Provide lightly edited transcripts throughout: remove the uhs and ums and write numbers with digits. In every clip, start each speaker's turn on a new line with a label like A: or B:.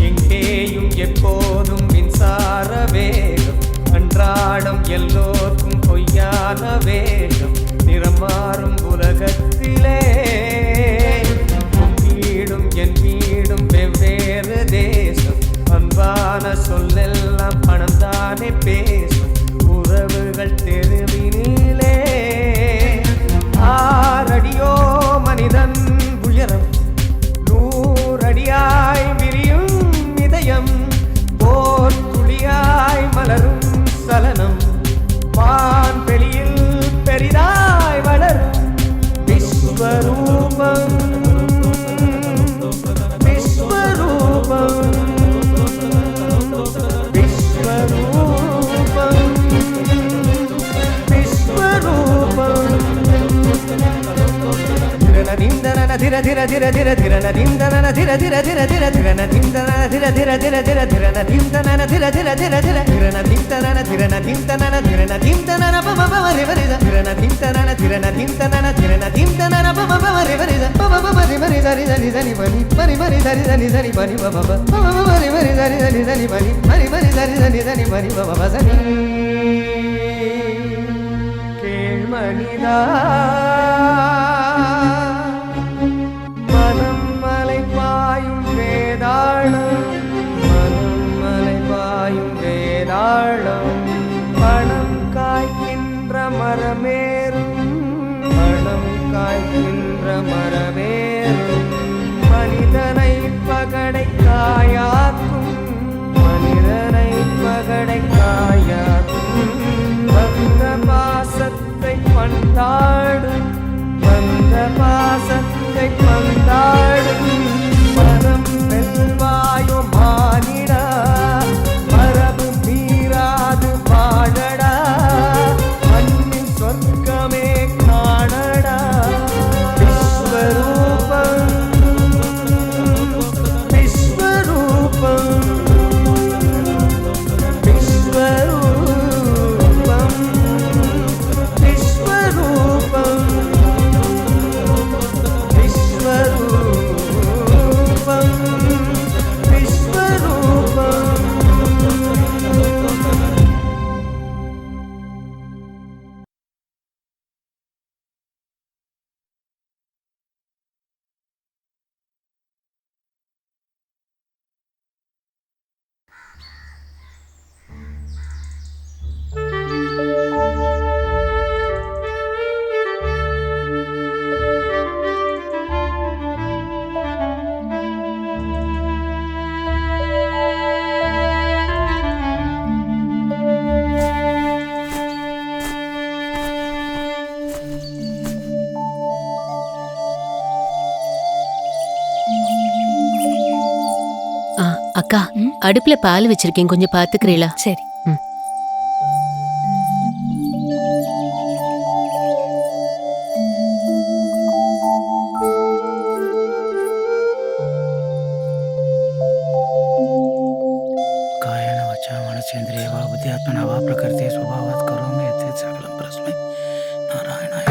A: எங்கேயும் எப்போதும் மின்சார வேகம், அன்றாடம் எல்லோருக்கும் பொய்யான வேகம், நிறம் மாறும் உலகத்திலே உன் வீடும் என் வீடும் வெவ்வேறு தேசம், அன்பான சொல்லெல்லாம் பணம் தானே பேசும், உறவுகள் தெருவினிலே ஆறடியோ மனிதன் உயரம், நூறடியாய் விரியும் இதயம், போர் துளியாய் மலரும் சலனம், வான்வெளியில் பெரிதாய் வளரும் விஸ்வரூபம், விஸ்வரூபம், விஸ்வரூபம், விஸ்வரூபம். திரநதிந்தன திர திர திர திர திரநதிந்தன திர திர திர திர திரநதிந்தன திர திர திர திர திரநதிந்தன திர திர திர திர திரநதிந்தன திரநதிந்தன திரநதிந்தன பமபமரி வரித திரநதிந்தன திரநதிந்தன திரநதிந்தன பமபமரி வரித பமபமரி மரி தரி தரி தரி பனி மரி மரி தரி தரி தரி பனி பமப பமபமரி மரி தரி தரி தரி பனி மரி மரி தரி தரி தரி பனி பமப சனி கேள்மனிதா பணம் காய்க்கின்ற மரமேறும், பணம் காய்க்கின்ற மரமேறும், மனிதனை பகடை காயாக்கும், மனிதனை பகடை காயாக்கும், வந்த பாசத்தை பந்தாடும், வந்த பாசத்தை பந்தாடும், மனம் வெல்வாயோ மானிடா, மரபு மீறாது வாழடா, மண்ணின் சொர்க்கமே காணடா, விஸ்வரூபம், விஸ்வரூபம், விஸ்வரூபம், விஸ்வரூபம், விஸ்வரூபம், விஸ்வரூபம்.
B: அக்கா, அடுப்புல பால் வச்சிருக்கேன், கொஞ்சம் பாத்துக்கிறீங்களா?
C: சரி.
D: कायेन वाचा मनसेन्द्रिय वा बुद्ध्यात्मना वा प्रकृते स्वभावात् करोमि यत् सकलं परस्मै नारायणाय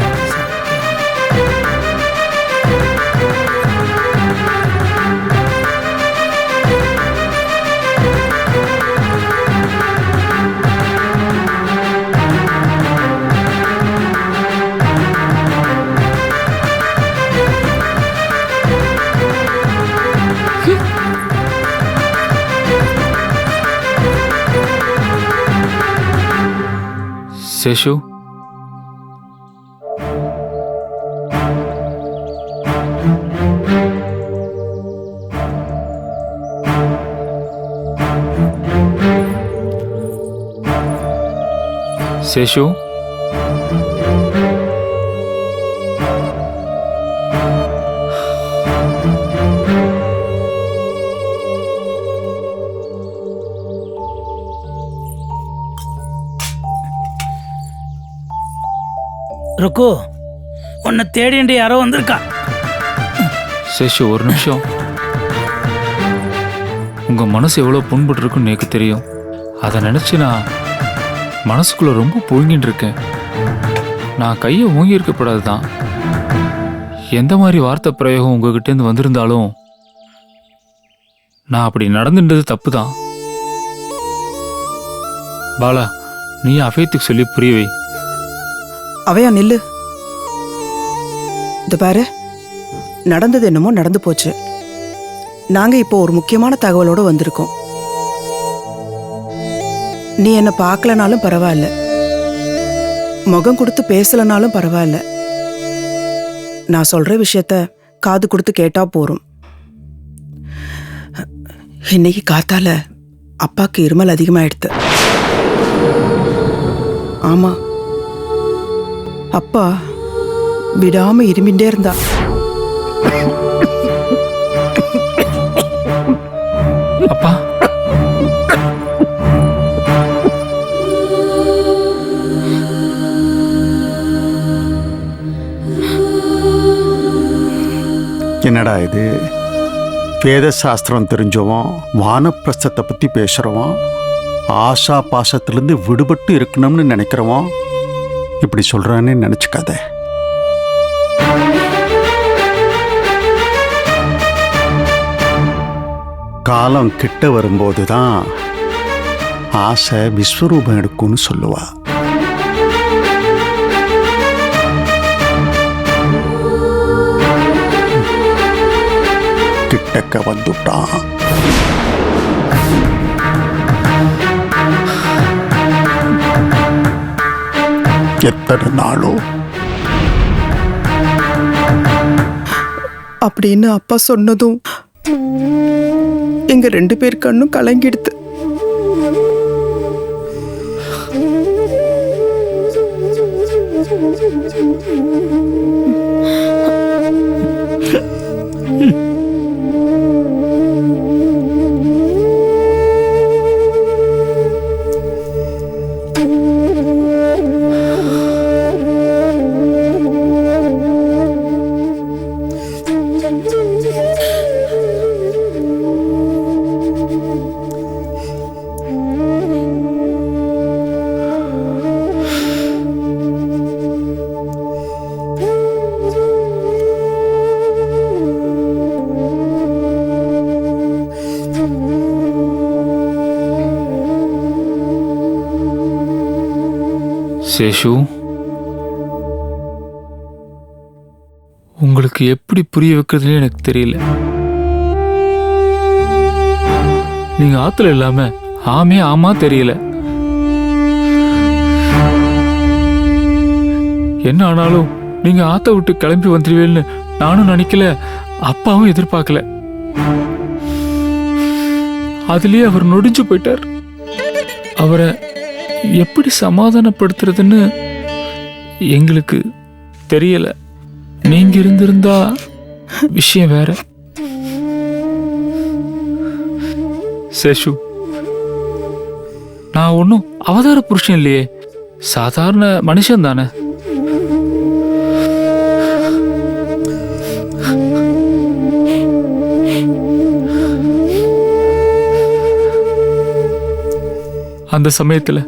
E: சேஷு, சேஷு,
D: ருக்கு, உன்னை தேடிண்டு யாரோ வந்திருக்கா.
E: சேஷு ஒரு நிமிஷம். உங்கள் மனசு எவ்வளோ புண்பட்டுருக்குன்னு எனக்கு தெரியும். அதை நினச்சி நான் மனசுக்குள்ளே ரொம்ப புழுங்கின்னு இருக்கேன். நான் கையை ஓங்கி இருக்கப்படாது தான். எந்த மாதிரி வார்த்தை பிரயோகம் உங்ககிட்டேருந்து வந்திருந்தாலும் நான் அப்படி நடந்துன்றது தப்பு தான். பாலா, நீ அஃபயத்துக்கு சொல்லி புரியவை.
C: அவையா நில்லு. இந்த பாரு, நடந்தது என்னமோ நடந்து போச்சு. நாங்க இப்போ ஒரு முக்கியமான தகவலோட வந்திருக்கோம். நீ என்ன பார்க்கலனாலும் பரவாயில்ல, முகம் கொடுத்து பேசலனாலும் பரவாயில்ல. நான் சொல்ற விஷயத்த காது கொடுத்து கேட்டா போறோம். இன்னைக்கு காத்தால அப்பாக்கு இருமல் அதிகமாயிடுத்து. ஆமா, அப்பா விடாம இருமிண்டே இருந்தா.
E: அப்பா,
F: என்னடா இது? வேத சாஸ்திரம் தெரிஞ்சவன், வானப்பிரஸ்தத்தை பற்றி பேசுகிறவன், ஆசா பாசத்திலேருந்து விடுபட்டு இருக்கணும்னு நினைக்கிறவன் இப்படி சொல்கிறான்னு நினச்சிக்காத. காலம் கிட்ட வரும்போது தான் ஆசை விஸ்வரூபம் எடுக்கும்னு சொல்லுவா. கிட்டக்க வந்துட்டான். எத்தனை நாளோ
C: அப்படின்னு அப்பா சொன்னதும் எங்க 2 பேர் கண்ணும் கலங்கிடுது.
E: சேஷு, உங்களுக்கு எப்படி புரிய வைக்கிறதுனே எனக்கு தெரியல. நீங்க ஆத்துல இல்லாம ஆமே ஆமா தெரியல. என்ன ஆனாலும் நீங்க ஆத்த விட்டு கிளம்பி வந்துருவேன்னு நானும் நினைக்கல, அப்பாவும் எதிர்பார்க்கல. அதுலயே அவர் நொடிஞ்சு போயிட்டார். அவரை எப்படி சமாதானப்படுத்துறதுன்னு எங்களுக்கு தெரியல. நீங்க இருந்திருந்தா விஷயம் வேற. சேஷு, நான் ஒன்னும் அவதார புருஷன் இல்லையே, சாதாரண மனுஷன் தானே. அந்த சமயத்துல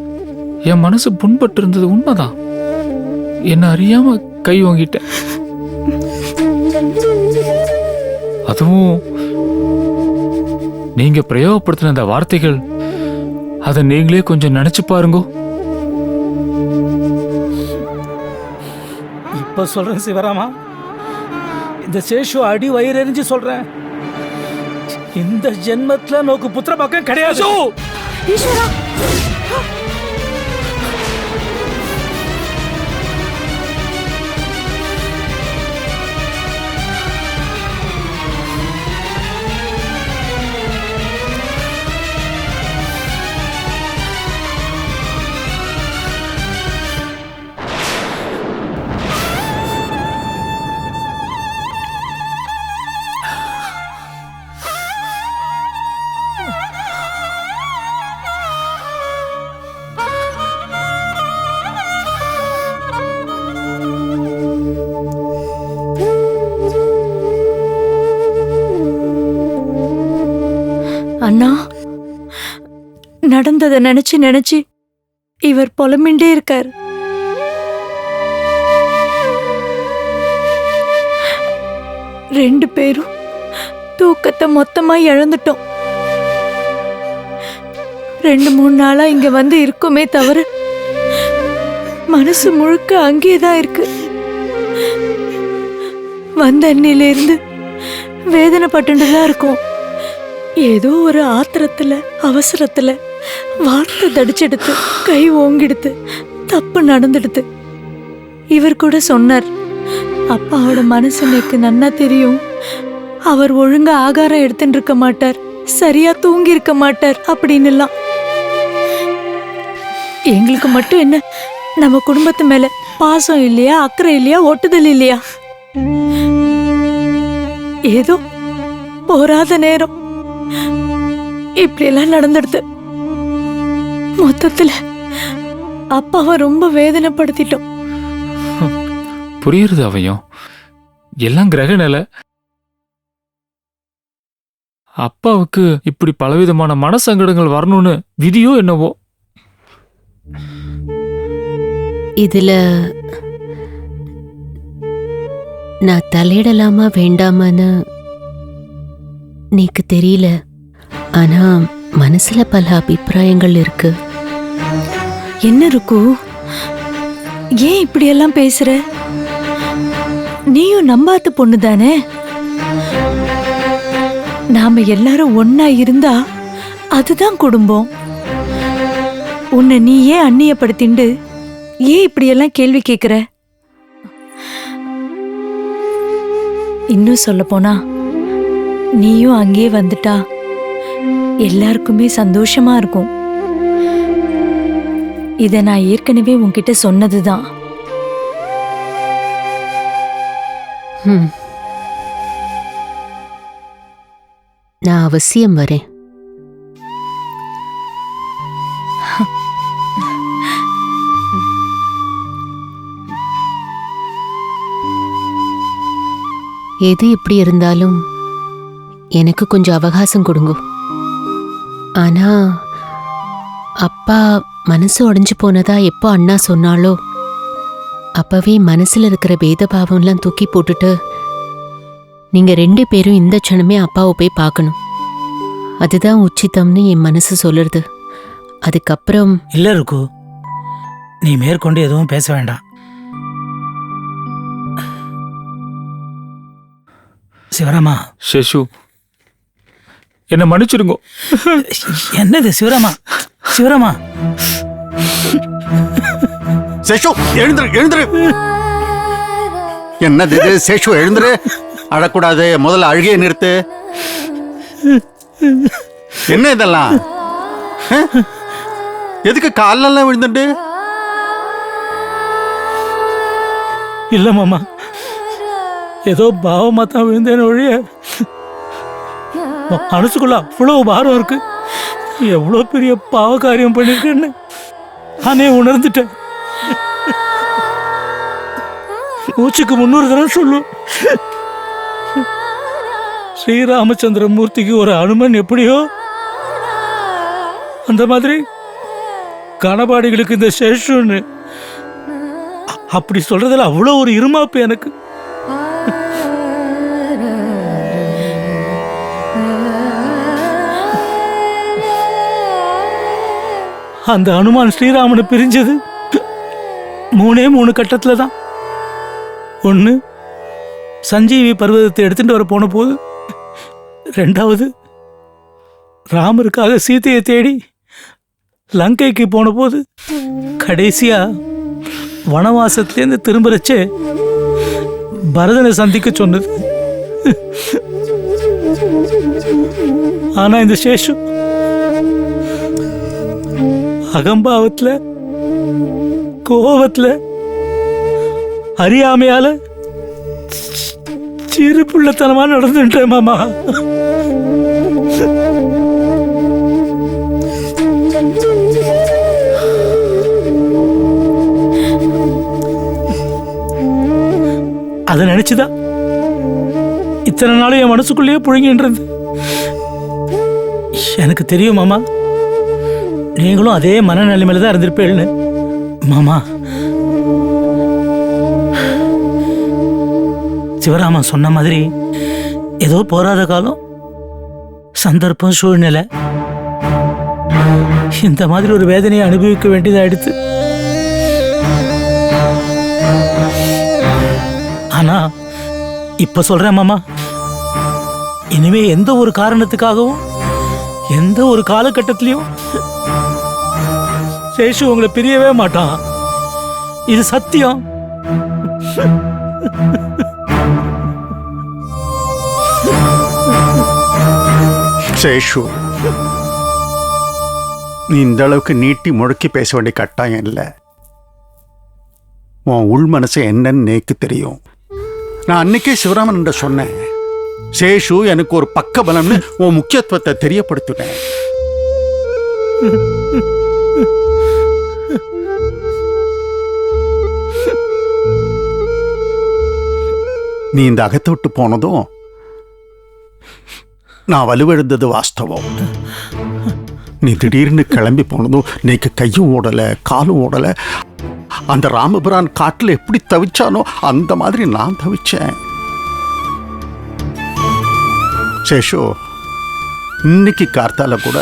E: என் மனசு புண்பட்டு இருந்தது உண்மைதான். என்ன அறியாம கை வாங்கிட்டேன். அதுவும் நீங்க பிரயோகப்படுத்தின அந்த வார்த்தைகள், அதை நீங்களே கொஞ்சம் நினைச்சு பாருங்க.
D: இப்ப சொல்றேன் சிவராமா, இந்த சேஷு அடி வயிறு எரிஞ்சு சொல்றேன், இந்த ஜென்மத்துல நோக்கு புத்திர பக்கம் கிடையாது.
G: அண்ணா, நடந்ததை நினைச்சு நினைச்சு இவர் புலம்பிண்டே இருக்கார். ரெண்டு பேரும் தூக்கத்தை மொத்தமா இழந்துட்டோம். 2-3 நாளா இங்க வந்து இருக்குமே தவிர மனசு முழுக்க அங்கேதான் இருக்கு. வந்த அன்னிலிருந்து வேதனைப்பட்டுதான் இருக்கும். ஏதோ ஒரு ஆத்திரத்துல அவசரத்துல வார்த்தை தடிச்செடுத்து கை ஓங்கிடுத்து தப்பு நடந்துடுது. இவர் கூட சொன்னார், அப்பாவோட மனசு எனக்கு நன்னா தெரியும், அவர் ஒழுங்கா ஆகாரம் எடுத்துட்டு இருக்க மாட்டார், சரியா தூங்கி இருக்க மாட்டார் அப்படின்னுலாம். எங்களுக்கு மட்டும் என்ன, நம்ம குடும்பத்து மேல பாசம் இல்லையா, அக்கறை இல்லையா, ஒட்டுதல் இல்லையா? ஏதோ போராத நேரம் இப்படி எல்லாம் நடந்துடுது. மொத்தத்துல அப்பாவை ரொம்ப வேதனைப்படுத்திட்டோம்.
E: புரியுறது அவையும், எல்லாம் கிரக நிலை. அப்பாவுக்கு இப்படி பலவிதமான மனசங்கடங்கள் வரணும்னு விதியோ என்னவோ.
B: இதுல நான் தலையிடலாமா வேண்டாமான்னு நீக்கு தெரியல. ஆனா மனசுல பல அபிப்பிராயங்கள் இருக்கு.
G: என்ன இருக்கு? ஏன் இப்படி எல்லாம் பேசுற? நீயும் நம்பாத்து பொண்ணு தானே. நாம எல்லாரும் ஒன்னா இருந்தா அதுதான் குடும்பம். உன்னை நீ ஏன் அந்நியப்படுத்திண்டு ஏன் இப்படி எல்லாம் கேள்வி கேக்குற? இன்னும் சொல்ல போனா நீயும் அங்கேயே வந்துட்டா எல்லாருக்குமே சந்தோஷமா இருக்கும். இத நான் ஏற்கனவே உன்கிட்ட சொன்னதுதான்.
B: நான் அவசியம் வரேன். எது எப்படி இருந்தாலும் எனக்கு கொஞ்சம் அவகாசம் கொடுங்க. ஆனா அப்பா மனசு உடைஞ்சு போனதா எப்போ அண்ணா சொன்னாலோ அப்பவே மனசுல இருக்கிற பேதபாவம்லாம் தூக்கி போட்டுட்டு நீங்க 2 பேரும் இந்த க்ஷணமே அப்பாவை போய் பார்க்கணும். அதுதான் உச்சிதம்னு என் மனசு சொல்லுறது. அதுக்கப்புறம்
D: இல்ல இருக்கு, நீ மேற்கொண்டு எதுவும் பேச வேண்டாம். சிவராமா.
E: சேஷு, என்ன மன்னிச்சிருங்கோ.
D: என்னது சிவராமா? சிவராமா,
F: சேஷு எழுந்துரு எழுந்துரு. என்னது இது? சேஷு எழுந்துரு, அழக்கூடாது. முதல்ல அழுகையை நிறுத்து. என்ன இதெல்லாம்? எதுக்கு காலெல்லாம் விழுந்துட்டு?
D: இல்ல மாமா, ஏதோ பாவமா தான் விழுந்தேன்னு ஒழிய மனசுக்குள்ள அவ்வளவு பாரம் இருக்கு. எவ்வளவு பெரிய பாவ காரியம் பண்ணிருக்கேன்னு நானே உணர்ந்துட்டேன். மூச்சுக்கு 300 தடவை சொல்லு. ஸ்ரீராமச்சந்திர மூர்த்திக்கு ஒரு அனுமன் எப்படியோ அந்த மாதிரி கணபாடிகளுக்கு இந்த சேஷுன்னு அப்படி சொல்றதுல அவ்வளோ ஒரு இருமாப்பு எனக்கு. அந்த அனுமான் ஸ்ரீராமனை பிரிஞ்சது 3 கட்டத்துல தான். ஒன்று, சஞ்சீவி பர்வதத்தை எடுத்துட்டு வர போன போது. 2வது, ராமருக்காக சீதையை தேடி லங்கைக்கு போன போது. கடைசியா வனவாசத்திலேருந்து திரும்புறச்சே பரதனை சந்திக்க சொன்னது. ஆனா இந்த சேஷு அகம்பாவத்துல, கோபத்துல, அறியாமையால சிறுபுள்ளத்தனமா நடந்துட்டேன் மாமா. அதை நினைச்சுதான் இத்தனை நாளும் என் மனசுக்குள்ளேயே புழுங்கின்றது. எனக்கு தெரியும் மாமா, நீங்களும் அதே மனநிலைமையில தான் இருந்திருப்பேன்னு. மாமா, சிவராமன் சொன்ன மாதிரி ஏதோ போராத காலம், சந்தர்ப்பம், சூழ்நிலை இந்த மாதிரி ஒரு வேதனையை அனுபவிக்க வேண்டியதாயிடுத்து. ஆனா இப்ப சொல்றேன் மாமா, இனிமே எந்த ஒரு காரணத்துக்காகவும் எந்த ஒரு காலகட்டத்திலையும் சேஷு உங்களை பிரியவே மாட்டான். இது சத்தியம்.
F: சேஷு, நீ இந்த அளவுக்கு நீட்டி முழக்கி பேச வேண்டிய கட்டாயம் இல்லை. உன் உள் மனசு என்னன்னு நேக்கு தெரியும். நான் அன்னைக்கே சிவராமன் சொன்னேன், சேஷு எனக்கு ஒரு பக்க பலம்னு உன் முக்கியத்துவத்தை தெரியப்படுத்தினேன். நீ இந்த அகத்தை விட்டு போனதும் நான் வலுவிழந்தது வாஸ்தவம். நீ திடீர்னு கிளம்பி போனதும் நீக்கு கையும் ஓடல காலும் ஓடல. அந்த ராமபிரான் காட்டுல எப்படி தவிச்சானோ அந்த மாதிரி நான் தவிச்சேன். சேஷு, இன்னைக்கு கார்த்தால கூட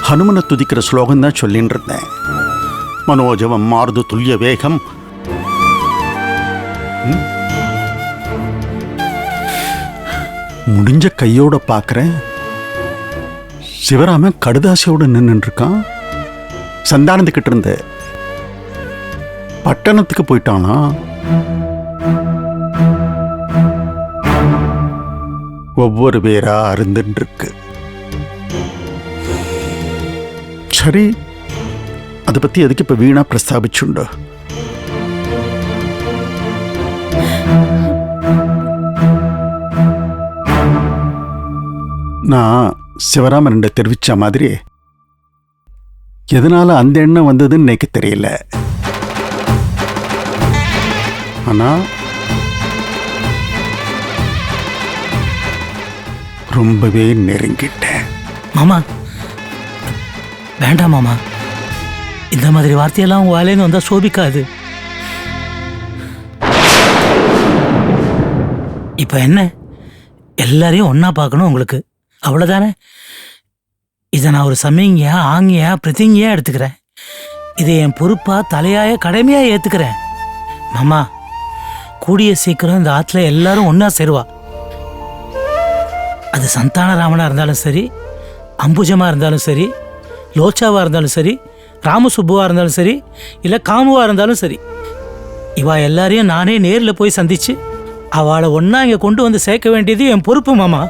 F: ஹனுமனை துதிக்கிற ஸ்லோகம் தான் சொல்லிட்டு இருந்தேன். மனோஜவம் மாறுது துல்லிய வேகம். முடிஞ்ச கையோட பார்க்கறேன், சிவராமன் கடுதாசியோட நின்று இருக்கான். சந்தானத்துக்கிட்ட இருந்து பட்டணத்துக்கு போயிட்டானா? ஒவ்வொரு பேரா அருந்துன்னு இருக்கு. சரி, அதை பத்தி எதுக்கு இப்ப வீணா பிரஸ்தாபிச்சுண்டு? நான் சிவராமன் தெரிவிச்ச மாதிரி எதனால அந்த எண்ணம் வந்ததுன்னு எனக்கு தெரியல. ஆனா ரொம்பவே நெருங்கிட்டேன்.
D: மாமா, வேண்டாம் மாமா, இந்த மாதிரி வார்த்தையெல்லாம் உங்க வாயிலேன்னு வந்தா சோபிக்காது. இப்ப என்ன, எல்லாரையும் ஒன்னா பார்க்கணும் உங்களுக்கு, அவ்வளவுதானே? இதை நான் ஒரு சமயங்கியா ஆங்கியா பிரதிங்கியா எடுத்துக்கிறேன். இதை என் பொறுப்பா தலையாய கடமையா ஏத்துக்கிறேன். மாமா, கூடிய சீக்கிரம் இந்த ஆத்துல எல்லாரும் ஒன்னா சேருவா. அது சந்தானராமனா இருந்தாலும் சரி, அம்புஜமா இருந்தாலும் சரி, லோச்சாவா இருந்தாலும் சரி, ராமசுப்புவா இருந்தாலும் சரி, இல்ல காமுவா இருந்தாலும் சரி, இவா எல்லாரையும் நானே நேரில் போய் சந்திச்சு அவளை ஒன்னா இங்க கொண்டு வந்து சேர்க்க வேண்டியது என் பொறுப்பு மாமா.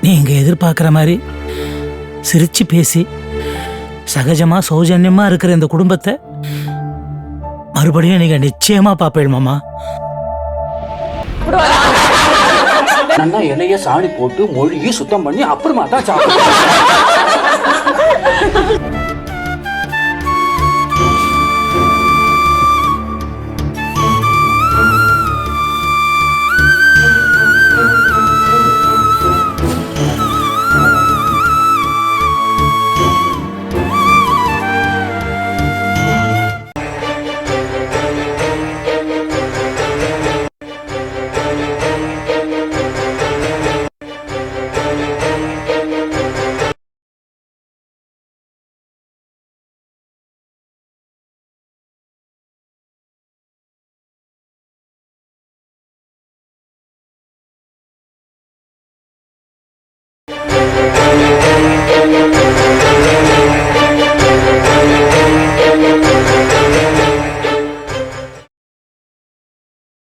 D: நீங்க எதிர்பார்க்கிற மாதிரி சிரிச்சு பேசி சகஜமா சௌஜன்யமா இருக்கிற இந்த குடும்பத்தை மறுபடியும் நீங்க நிச்சயமா பாப்பேள் மாமா.
H: நல்லா இலைய சாணி போட்டு மொழியை சுத்தம் பண்ணி அப்புறமா தான் சாப்பிடுவோம்.